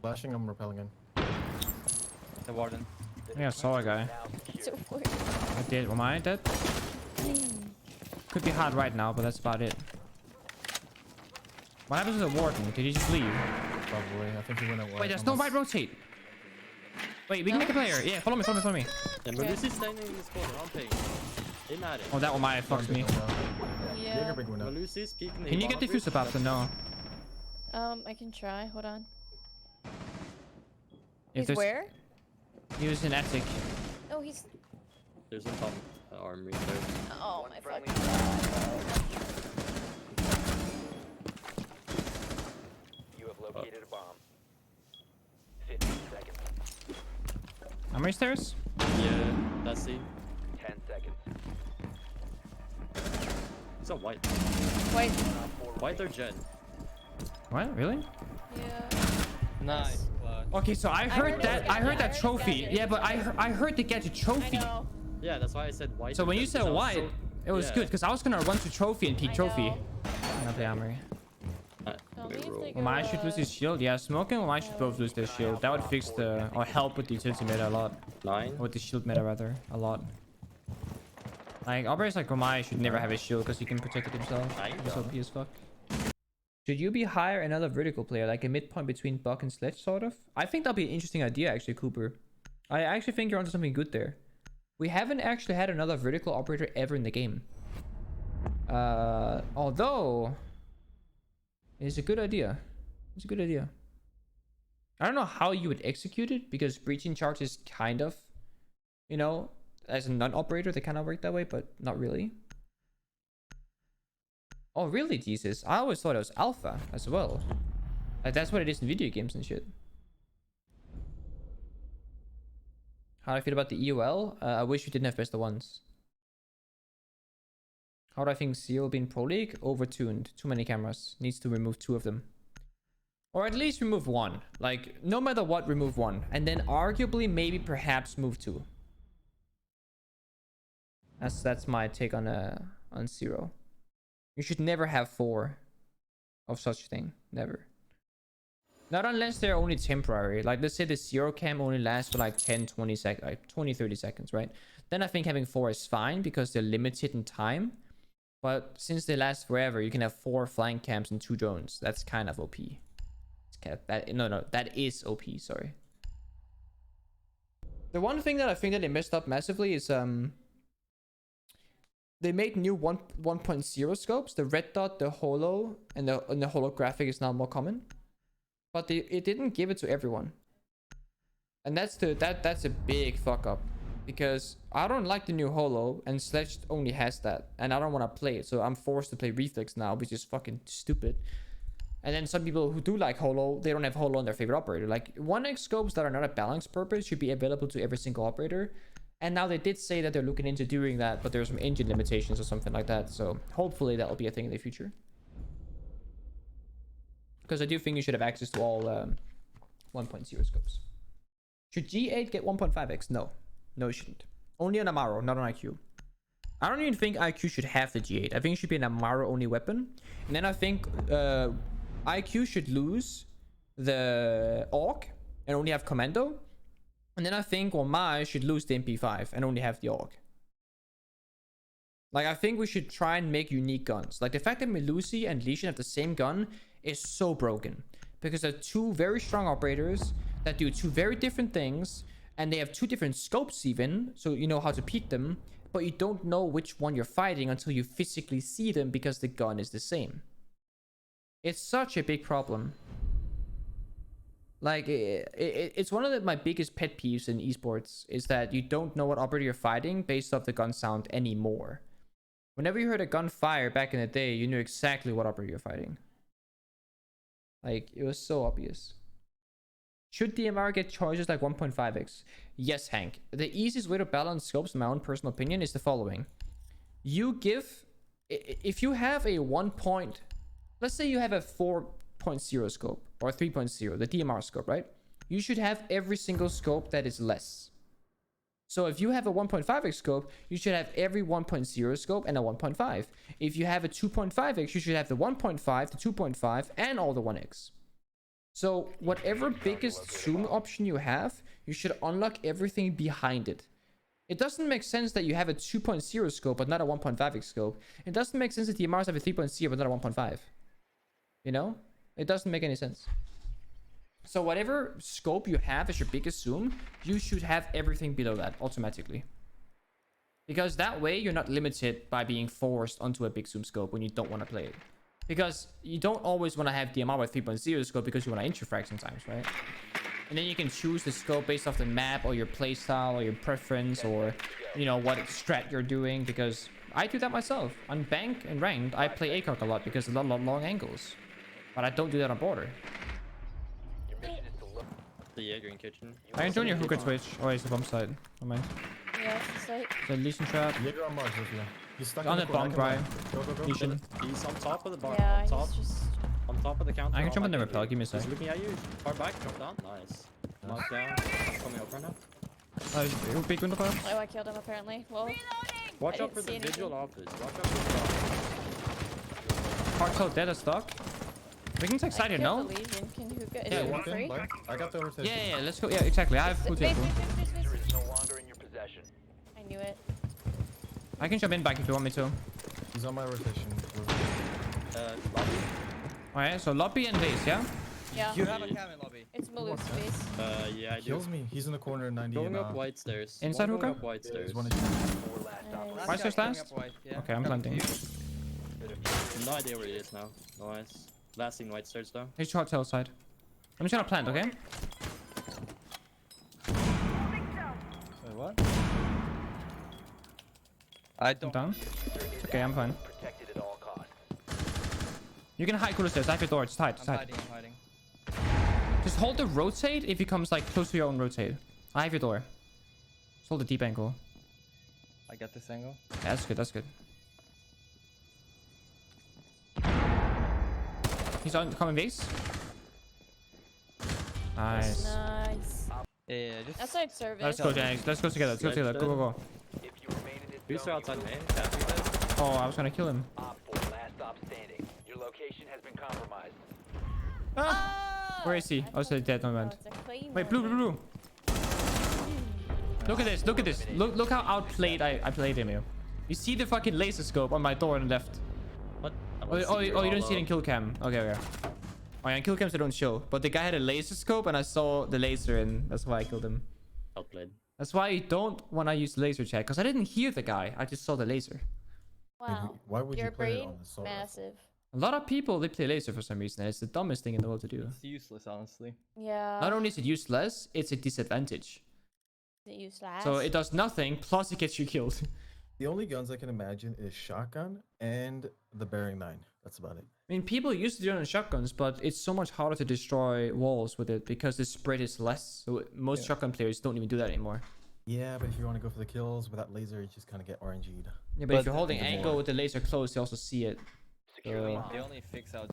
Flashing, I'm repelling in. The warden. Yeah, I saw a guy. So weird. I did. Am I dead? Could be hard right now, but that's about it. What happens to the warden? Did he just leave? Probably. I think he went away. Wait, there's no right rotate. Wait, we can make a player. Yeah, follow me, follow me, follow me. Yeah, Melusi's standing in this corner. I'm paying. Aim at it. Oh, that one might fucks me. Yeah. Melusi's peeking. Can you get defused about to know? I can try. Hold on. If He's there's- where? He was in attic. Oh, he's. There's a top armory there. Oh my fucking. You have located a bomb. 15 seconds. How many stairs? Yeah, that's it. 10 seconds. It's a white. Wait. White or Jen? What? Really? Yeah. Nice. Okay, so I heard that. I heard that I trophy. heard Yeah, but I heard they get a I trophy. know. Yeah, that's why I said white. So or when you Jen, said 'cause I was white, so- it was yeah. good because I was gonna run to trophy and peek I trophy. know. Not the armory. Tell me if they Well, I go, should lose his shield. Yeah, Smoking and I should both lose their shield. That would fix the or help with the utility meta a lot. 9. Or with the shield meta rather, a lot. Like operators like Romai should never have a shield because he can protect it himself. He's OP as fuck. Should you be hire another vertical player, like a midpoint between Buck and Sledge, sort of? I think that'll be an interesting idea, actually, Cooper. I actually think you're onto something good there. We haven't actually had another vertical operator ever in the game. Although... it's a good idea. It's a good idea. I don't know how you would execute it, because breaching charge is kind of, you know, as a non-operator, they kind of work that way, but not really. Oh, really, Jesus? I always thought it was alpha as well. Like, that's what it is in video games and shit. How do I feel about the EOL? I wish we didn't have best of ones. How do I think Seal being Pro League? Overtuned. Too many cameras. Needs to remove 2 of them. Or at least remove 1. Like, no matter what, remove 1. And then arguably, maybe, perhaps move 2. That's my take on Zero. You should never have 4 of such thing. Never. Not unless they're only temporary. Like, let's say the Zero cam only lasts for like 10, 20 seconds, like 20, 30 seconds, right? Then I think having 4 is fine because they're limited in time. But since they last forever, you can have 4 flank cams and 2 drones. That's kind of OP. It's kind of, that is OP, sorry. The one thing that I think that they messed up massively is they made new 1.0 scopes. The red dot, the holo, and the holographic is now more common. But it didn't give it to everyone. And that's a big fuck up. Because I don't like the new holo, and Sledge only has that. And I don't want to play it, so I'm forced to play Reflex now, which is fucking stupid. And then some people who do like holo, they don't have holo on their favorite operator. Like 1x scopes that are not a balance purpose should be available to every single operator. And now they did say that they're looking into doing that, but there's some engine limitations or something like that. So hopefully that'll be a thing in the future. Because I do think you should have access to all 1.0 scopes. Should G8 get 1.5x? No. No, it shouldn't. Only on Amaro, not on IQ. I don't even think IQ should have the G8. I think it should be an Amaro only weapon. And then I think IQ should lose the AUG and only have Commando. And then I think Omai should lose the MP5 and only have the AUG. Like, I think we should try and make unique guns. Like, the fact that Melusi and Lesion have the same gun is so broken. Because they're 2 very strong operators that do 2 very different things. And they have 2 different scopes even. So you know how to peek them. But you don't know which one you're fighting until you physically see them because the gun is the same. It's such a big problem. Like, it's one of my biggest pet peeves in esports is that you don't know what operator you're fighting based off the gun sound anymore. Whenever you heard a gun fire back in the day, you knew exactly what operator you're fighting. Like, it was so obvious. Should DMR get choices like 1.5x? Yes, Hank. The easiest way to balance scopes, in my own personal opinion, is the following. You give... If you have a 1 point... Let's say you have a 4.0 scope or 3.0, the DMR scope, right? You should have every single scope that is less. So if you have a 1.5x scope, you should have every 1.0 scope and a 1.5. If you have a 2.5x, you should have the 1.5, the 2.5, and all the 1x. So whatever biggest zoom option you have, you should unlock everything behind it. It doesn't make sense that you have a 2.0 scope but not a 1.5x scope. It doesn't make sense that the MRs have a 3.0 but not a 1.5. You know? It doesn't make any sense. So whatever scope you have as your biggest zoom, you should have everything below that automatically. Because that way you're not limited by being forced onto a big zoom scope when you don't want to play it. Because you don't always want to have DMR with 3.0 scope because you want to interfrag sometimes, right? And then you can choose the scope based off the map or your playstyle or your preference or, you know, what strat you're doing. Because I do that myself. On Bank and Ranked, I play ACOG a lot because a lot of long angles. But I don't do that on Border. Your mission is to look. The Jaeger in kitchen. I can join your hookah switch. Oh, it's the bomb side. Oh, man. Yeah, it's like. The Lesion trap. Jaeger on Mars with you. He's stuck On in the corner. bomb, Brian. Go, go, go. Lesion. He's on top of the bar. Yeah, on top. he's just. On top of the counter. I can on jump in my the Pengu. rappel. Give me a sec. He's looking at you. Far back. Jump down. Nice. Knock down. He's coming up right now. Big window fire. Oh, I killed him apparently. Well, Watch I out for didn't the see visual anything. office. Watch out for Hard code dead as stock. We can take side I here, killed no? the Legion. Can who go? Is Yeah, it Walk in, free? Blair. I got the rotation. Yeah, let's go. Yeah, exactly. I have food Wait, table. Diffuser is no longer in your possession. I knew it. I can jump in back if you want me to. He's on my rotation. lobby. Alright, so lobby and base, yeah? Yeah. You have a cam in lobby. It's Maloof's base. Yeah, I do. Kills me. He's in the corner 90. Going and, up white stairs. Inside One going hookah? up white stairs. He's one. 4 last operators. White stairs guy's coming last? up white, yeah. Okay, I'm Coming planting. to you. No idea where he is now. Nice. Last in white stairs though. He's short tail side. I'm just gonna plant, okay? Wait, what? I I'm don't. down. It's okay, I'm fine. Protected at all costs. You can hide cooler stairs. I have your door. Just hide. I'm Just hide. hiding, I'm hiding. Just hold the rotate if he comes like close to your own rotate. I have your door. Just hold the deep angle. I get this angle. Yeah, that's good. That's good. He's on coming base. Nice. Nice. Yeah, just. Outside service. Let's go, Janixs. Let's go together. Let's go together. Go, go, go. If you remain in this Booster zone, outside you main. will Capping this. Oh, I was gonna kill him. Op 4 last stop standing. Your location has been compromised. Ah! Where is he? Oh, so he's dead. No man. It's a claymore. Wait, blue, blue, blue. Look at this. Look at this. Look how outplayed I played him here. You see the fucking laser scope on my door on the left. What? Oh, you don't see it in kill cam. Okay, okay. Oh yeah, in kill cams they don't show. But the guy had a laser scope and I saw the laser and that's why I killed him. Outplayed. That's why you don't want to use laser chat. Because I didn't hear the guy. I just saw the laser. Wow. Why would Your you play it brain, on the assault rifle? massive. A lot of people, they play laser for some reason. And it's the dumbest thing in the world to do. It's useless, honestly. Yeah. Not only is it useless, it's a disadvantage. Is it useless? So it does nothing, plus it gets you killed. The only guns I can imagine is shotgun and the bearing 9. That's about it. I mean, people used to do it on shotguns, but it's so much harder to destroy walls with it because the spread is less. So most shotgun players don't even do that anymore. Yeah, but if you want to go for the kills with that laser, you just kind of get RNG'd. Yeah, but if But you're holding the angle more- with the laser close, you also see it. Secure the Yeah. bomb. They only fix out